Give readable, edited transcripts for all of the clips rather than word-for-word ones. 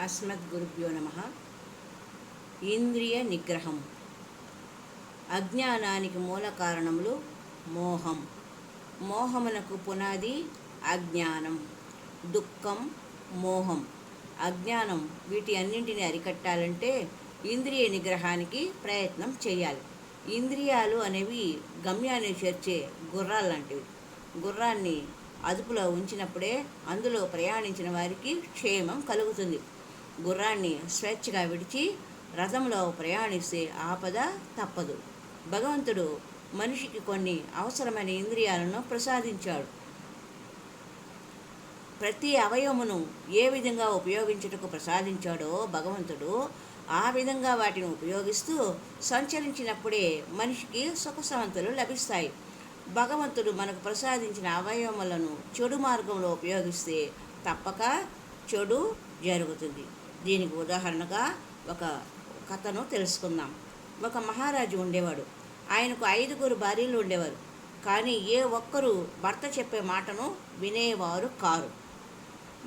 అస్మద్గురుభ్యో నమః. ఇంద్రియ నిగ్రహం. అజ్ఞానానికి మూల కారణములు మోహం. మోహమునకు పునాది అజ్ఞానం. దుఃఖం, మోహం, అజ్ఞానం వీటి అన్నింటిని అరికట్టాలంటే ఇంద్రియ నిగ్రహానికి ప్రయత్నం చేయాలి. ఇంద్రియాలు అనేవి గమ్యాన్ని చేర్చే గుర్రాలు లాంటివి. గుర్రాన్ని అదుపులో ఉంచినప్పుడే అందులో ప్రయాణించిన వారికి క్షేమం కలుగుతుంది. గుర్రాన్ని స్వేచ్ఛగా విడిచి రథంలో ప్రయాణిస్తే ఆపద తప్పదు. భగవంతుడు మనిషికి కొన్ని అవసరమైన ఇంద్రియాలను ప్రసాదించాడు. ప్రతి అవయవమును ఏ విధంగా ఉపయోగించుటకు ప్రసాదించాడో భగవంతుడు ఆ విధంగా వాటిని ఉపయోగిస్తూ సంచరించినప్పుడే మనిషికి సుఖశాంతులు లభిస్తాయి. భగవంతుడు మనకు ప్రసాదించిన అవయవములను చెడు మార్గంలో ఉపయోగిస్తే తప్పక చెడు జరుగుతుంది. దీనికి ఉదాహరణగా ఒక కథను తెలుసుకుందాం. ఒక మహారాజు ఉండేవాడు. ఆయనకు 5 భార్యలు ఉండేవారు. కానీ ఏ ఒక్కరూ భర్త చెప్పే మాటను వినేవారు కారు.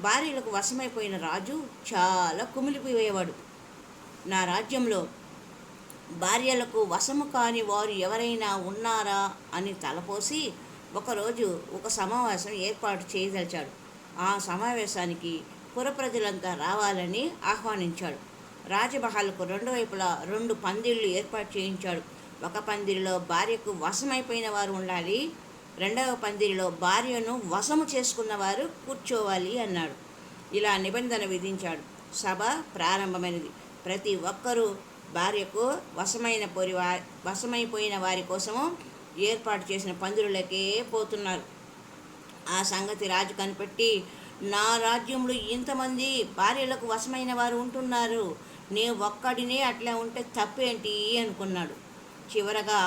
భార్యలకు వశమైపోయిన రాజు చాలా కుమిలిపోయేవాడు. నా రాజ్యంలో భార్యలకు వశము కాని వారు ఎవరైనా ఉన్నారా అని తలపోసి ఒకరోజు ఒక సమావేశం ఏర్పాటు చేయదలిచాడు. ఆ సమావేశానికి పురప్రజలంతా రావాలని ఆహ్వానించాడు. రాజమహల్కు 2 వైపులా 2 పందిళ్ళు ఏర్పాటు చేయించాడు. ఒక పందిరిలో భార్యకు వశమైపోయిన వారు ఉండాలి, 2వ పందిరిలో భార్యను వశము చేసుకున్నవారు కూర్చోవాలి అన్నాడు. ఇలా నిబంధన విధించాడు. సభ ప్రారంభమైనది. ప్రతి ఒక్కరూ భార్యకు వశమైపోయిన వారి కోసము ఏర్పాటు చేసిన పందిరులకే పోతున్నారు. ఆ సంగతి రాజు కనిపెట్టి, నా రాజ్యంలో ఇంతమంది భార్యలకు వశమైన వారు ఉంటున్నారు, నేను ఒక్కడినే అట్లా ఉంటే తప్పేంటి అనుకున్నాడు. చివరగా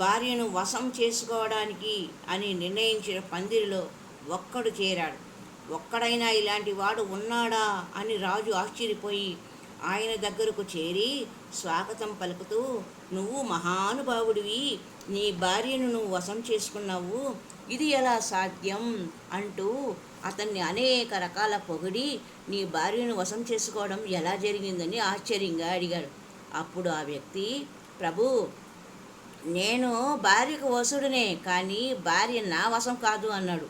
భార్యను వశం చేసుకోవడానికి అని నిర్ణయించిన పందిరిలో ఒక్కడు చేరాడు. ఒక్కడైనా ఇలాంటి వాడు ఉన్నాడా అని రాజు ఆశ్చర్యపోయి ఆయన దగ్గరకు చేరి స్వాగతం పలుకుతూ, నువ్వు మహానుభావుడివి, నీ భార్యను నువ్వు వశం చేసుకున్నావు, ఇది ఎలా సాధ్యం అంటూ అతన్ని అనేక రకాల పొగిడి నీ భార్యను వశం చేసుకోవడం ఎలా జరిగిందని ఆశ్చర్యంగా అడిగాడు. అప్పుడు ఆ వ్యక్తి, ప్రభు, నేను భార్యకు వశుడినే, కానీ భార్య నా వశం కాదు అన్నాడు.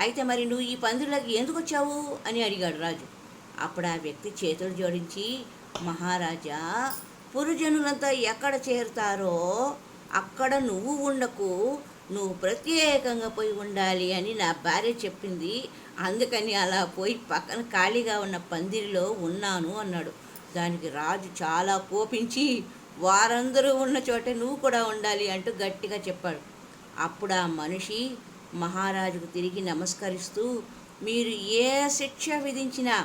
అయితే మరి నువ్వు ఈ పందిళ్ళకి ఎందుకు వచ్చావు అని అడిగాడు రాజు. అప్పుడు ఆ వ్యక్తి చేతులు జోడించి, మహారాజా, పురుజనులంతా ఎక్కడ చేరుతారో అక్కడ నువ్వు ఉండకు, నువ్వు ప్రత్యేకంగా పోయి ఉండాలి అని నా భార్య చెప్పింది, అందుకని అలా పోయి పక్కన ఖాళీగా ఉన్న పందిరిలో ఉన్నాను అన్నాడు. దానికి రాజు చాలా కోపించి, వారందరూ ఉన్న చోటే నువ్వు కూడా ఉండాలి అంటూ గట్టిగా చెప్పాడు. అప్పుడు ఆ మనిషి మహారాజుకు తిరిగి నమస్కరిస్తూ, మీరు ఏ శిక్ష విధించినా,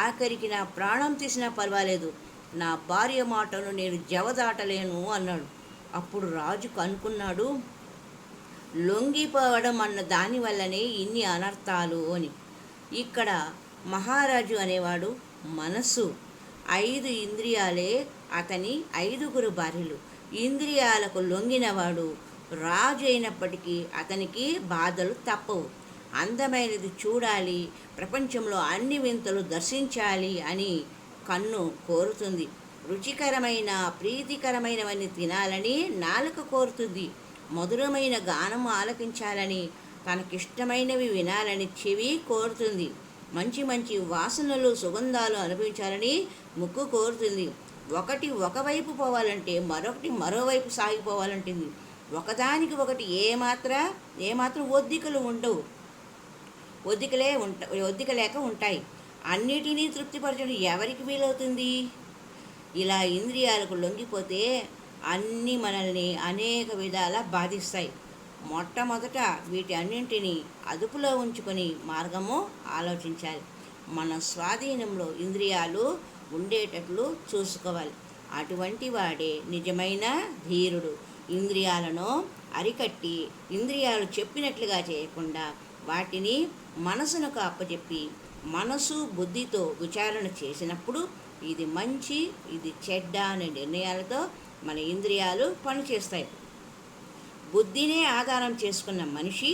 ఆఖరికి నా ప్రాణం తీసినా పర్వాలేదు, నా భార్య మాటను నేను జవదాటలేను అన్నాడు. అప్పుడు రాజు అనుకున్నాడు, లొంగిపోవడం అన్న దానివల్లనే ఇన్ని అనర్థాలు అని. ఇక్కడ మహారాజు అనేవాడు మనస్సు. 5 ఇంద్రియాలే అతని 5 భార్యలు. ఇంద్రియాలకు లొంగినవాడు రాజు అయినప్పటికీ అతనికి బాధలు తప్పవు. అందమైనది చూడాలి, ప్రపంచంలో అన్ని వింతలు దర్శించాలి అని కన్ను కోరుతుంది. రుచికరమైన ప్రీతికరమైనవన్నీ తినాలని నాలుక కోరుతుంది. మధురమైన గానం ఆలకించాలని, తనకిష్టమైనవి వినాలని చెవి కోరుతుంది. మంచి మంచి వాసనలు, సుగంధాలు అనుభవించాలని ముక్కు కోరుతుంది. ఒకటి ఒకవైపు పోవాలంటే మరొకటి మరోవైపు సాగిపోవాలంటుంది. ఒకదానికి ఒకటి ఏమాత్రం ఒద్దికలు ఉండవు, ఒద్దికలేక ఉంటాయి. అన్నిటినీ తృప్తిపరచడం ఎవరికి వీలవుతుంది? ఇలా ఇంద్రియాలకు లొంగిపోతే అన్నీ మనల్ని అనేక విధాల బాధిస్తాయి. మొట్టమొదట వీటి అన్నింటినీ అదుపులో ఉంచుకొని మార్గము ఆలోచించాలి. మన స్వాధీనంలో ఇంద్రియాలు ఉండేటట్లు చూసుకోవాలి. అటువంటి వాడే నిజమైన ధీరుడు. ఇంద్రియాలను అరికట్టి ఇంద్రియాలు చెప్పినట్లుగా చేయకుండా వాటిని మనసునకు అప్పచెప్పి మనసు బుద్ధితో విచారణ చేసినప్పుడు ఇది మంచి, ఇది చెడ్డ అనే నిర్ణయాలతో మన ఇంద్రియాలు పనిచేస్తాయి. బుద్ధినే ఆధారం చేసుకున్న మనిషి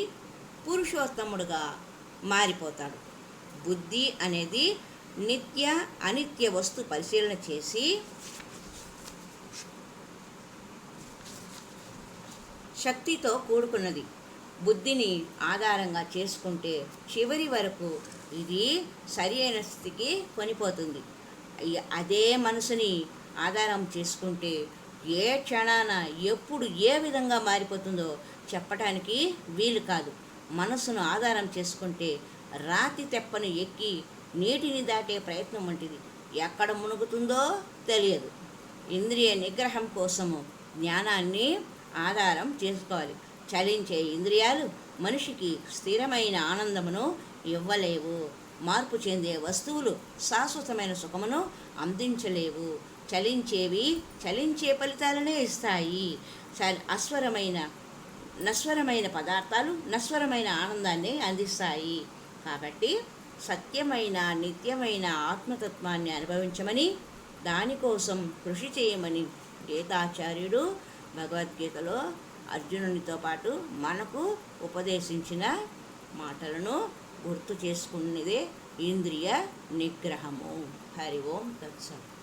పురుషోత్తముడుగా మారిపోతాడు. బుద్ధి అనేది నిత్య అనిత్య వస్తు పరిశీలన చేసి శక్తితో కూడుకున్నది. బుద్ధిని ఆధారంగా చేసుకుంటే చివరి వరకు ఇది సరి అయిన స్థితికి కొనిపోతుంది. అదే మనసుని ఆధారం చేసుకుంటే ఏ క్షణాన ఎప్పుడు ఏ విధంగా మారిపోతుందో చెప్పటానికి వీలు కాదు. మనసును ఆధారం చేసుకుంటే రాతి తెప్పను ఎక్కి నీటిని దాటే ప్రయత్నం వంటిది. ఎక్కడ మునుగుతుందో తెలియదు. ఇంద్రియ నిగ్రహం కోసము జ్ఞానాన్ని ఆధారం చేసుకోవాలి. చలించే ఇంద్రియాలు మనిషికి స్థిరమైన ఆనందమును ఇవ్వలేవు. మార్పు చెందే వస్తువులు శాశ్వతమైన సుఖమును అందించలేవు. చలించేవి చలించే ఫలితాలనే ఇస్తాయి. నశ్వరమైన పదార్థాలు నశ్వరమైన ఆనందాన్ని అందిస్తాయి. కాబట్టి సత్యమైన నిత్యమైన ఆత్మతత్వాన్ని అనుభవించమని, దానికోసం కృషి చేయమని గీతాచార్యుడు భగవద్గీతలో అర్జునునితో పాటు మనకు ఉపదేశించిన మాటలను గుర్తు చేసుకున్నదే ఇంద్రియ నిగ్రహము. హరి ఓం తత్సత్.